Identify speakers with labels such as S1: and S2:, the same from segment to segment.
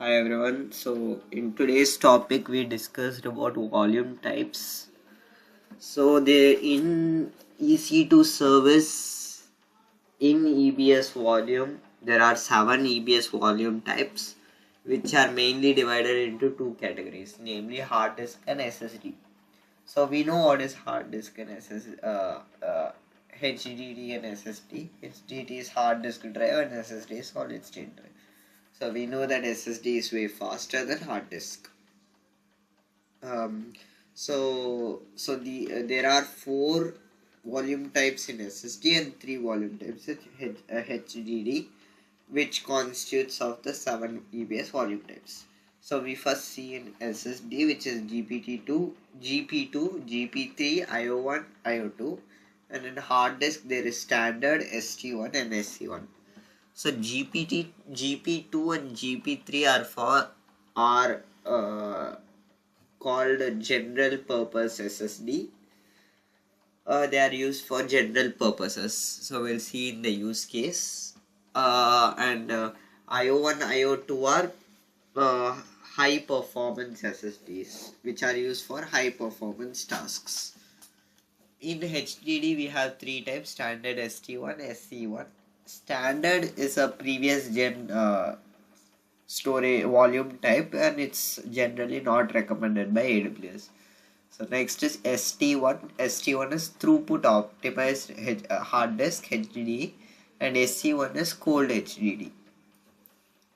S1: Hi everyone. So in today's topic we discussed about volume types. So they in EC2 service in EBS volume there are 7 EBS volume types which are mainly divided into two categories, namely hard disk and SSD. So we know what is hard disk and HDD and SSD. HDD is hard disk drive and SSD is solid state drive. So we know that SSD is way faster than hard disk. Um, there are four volume types in SSD and three volume types in HDD, which constitutes of the 7 EBS volume types. So we first see in SSD, which is GPT2, GP2, GP3, IO1, IO2, and in hard disk there is standard ST1 and SC1. So GP2 and GP3 are called general purpose SSD. They are used for general purposes. So we'll see in the use case. And IO1, IO2 are high performance SSDs, which are used for high performance tasks. In HDD, we have three types: standard, ST1, SC1. Standard is a previous gen storage volume type, and it's generally not recommended by AWS. So next is ST1. ST1 is throughput optimized hard disk HDD, and SC1 is cold HDD.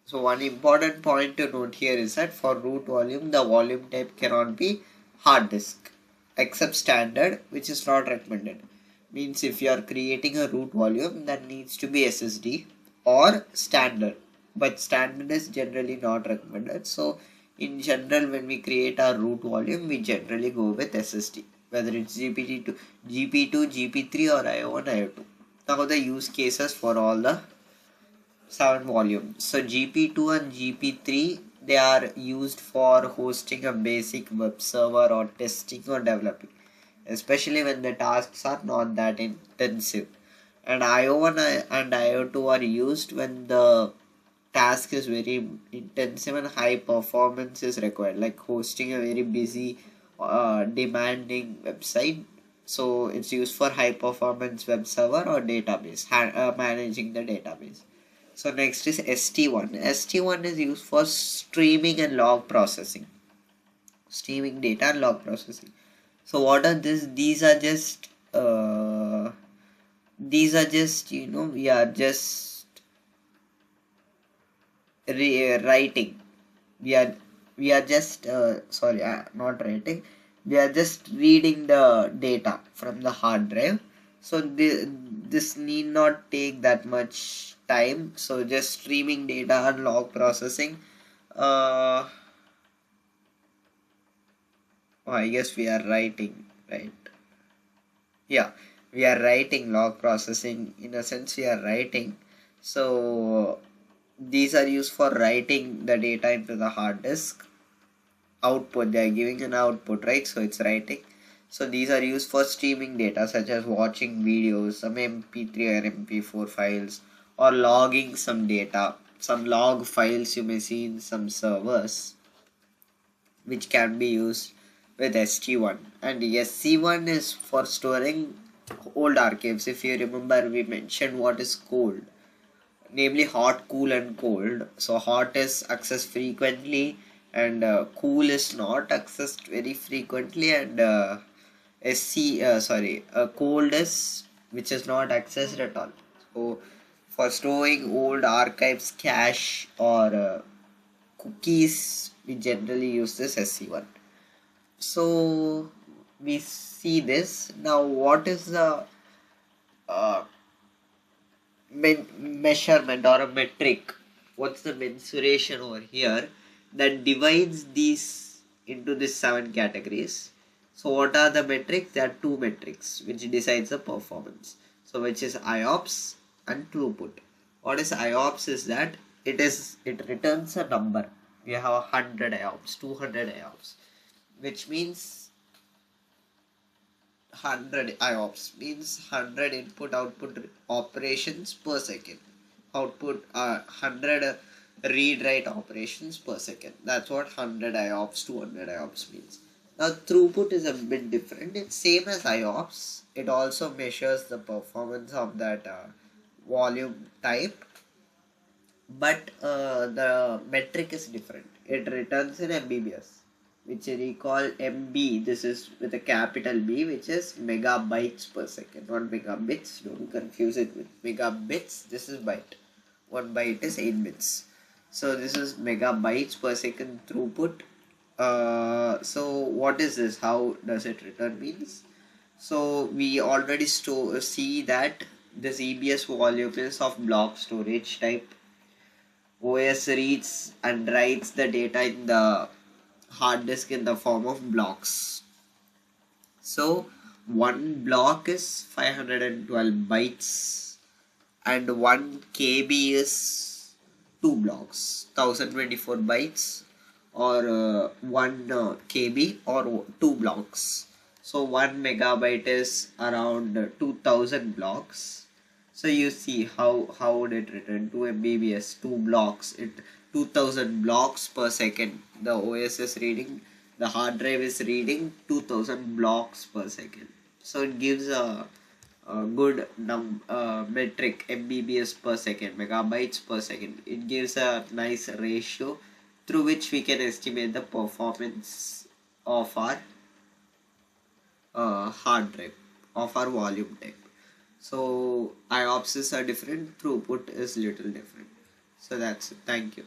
S1: So one important point to note here is that for root volume, the volume type cannot be hard disk except standard, which is not recommended. Means if you are creating a root volume, that needs to be SSD or standard, but standard is generally not recommended. So in general, when we create our root volume, we generally go with SSD, whether it's GPT2, GP2, GP3 or IO1, IO2. Now the use cases for all the 7 volumes. So GP2 and GP3, they are used for hosting a basic web server or testing or developing, especially when the tasks are not that intensive. And IO1 and IO2 are used when the task is very intensive and high performance is required, like hosting a very busy demanding website. So it's used for high performance web server or database, managing the database. So next is ST1. ST1 is used for streaming and log processing. Streaming data and log processing. So what are this? These are just we are just writing. We are just sorry, not writing. We are just reading the data from the hard drive. So this need not take that much time. So just streaming data and log processing. I guess we are writing, right? Yeah, we are writing log processing. In a sense, we are writing. So these are used for writing the data into the hard disk. Output, they are giving an output, right? So it's writing. So these are used for streaming data, such as watching videos, some MP3 or MP4 files, or logging some data. Some log files you may see in some servers, which can be used with ST1. And SC1 is for storing old archives. If you remember, we mentioned what is cold, namely hot, cool and cold. So hot is accessed frequently, and cool is not accessed very frequently, and cold is which is not accessed at all. So for storing old archives, cache or cookies, we generally use this SC1. So we see this. Now what is the measurement or a metric? What's the mensuration over here that divides these into these 7 categories? So what are the metrics? There are 2 metrics which decides the performance. So which is IOPS and throughput. What is IOPS is that it returns a number. We have 100 IOPS, 200 IOPS, which means 100 IOPS means 100 input output operations per second. Output 100 read-write operations per second. That's what 100 IOPS, 200 IOPS means. Now throughput is a bit different. It's same as IOPS. It also measures the performance of that volume type, but the metric is different. It returns in MBBS, which we call MB. This is with a capital B, which is megabytes per second, not megabits. Don't confuse it with megabits. This is byte. 1 byte is 8 bits. So this is megabytes per second throughput. So what is this? How does it return means? So we already see that this EBS volume is of block storage type. OS reads and writes the data in the hard disk in the form of blocks. So one block is 512 bytes and 1 KB is 2 blocks, 1024 bytes, or 1 KB or 2 blocks. So 1 megabyte is around 2000 blocks. So you see how would it return 2 MBBS, 2 blocks, 2000 blocks per second. The OS is reading, the hard drive is reading 2000 blocks per second. So it gives a good metric, MBBS per second, megabytes per second. It gives a nice ratio through which we can estimate the performance of our hard drive, of our volume type. So IOPS are different, throughput is little different. So that's it. Thank you.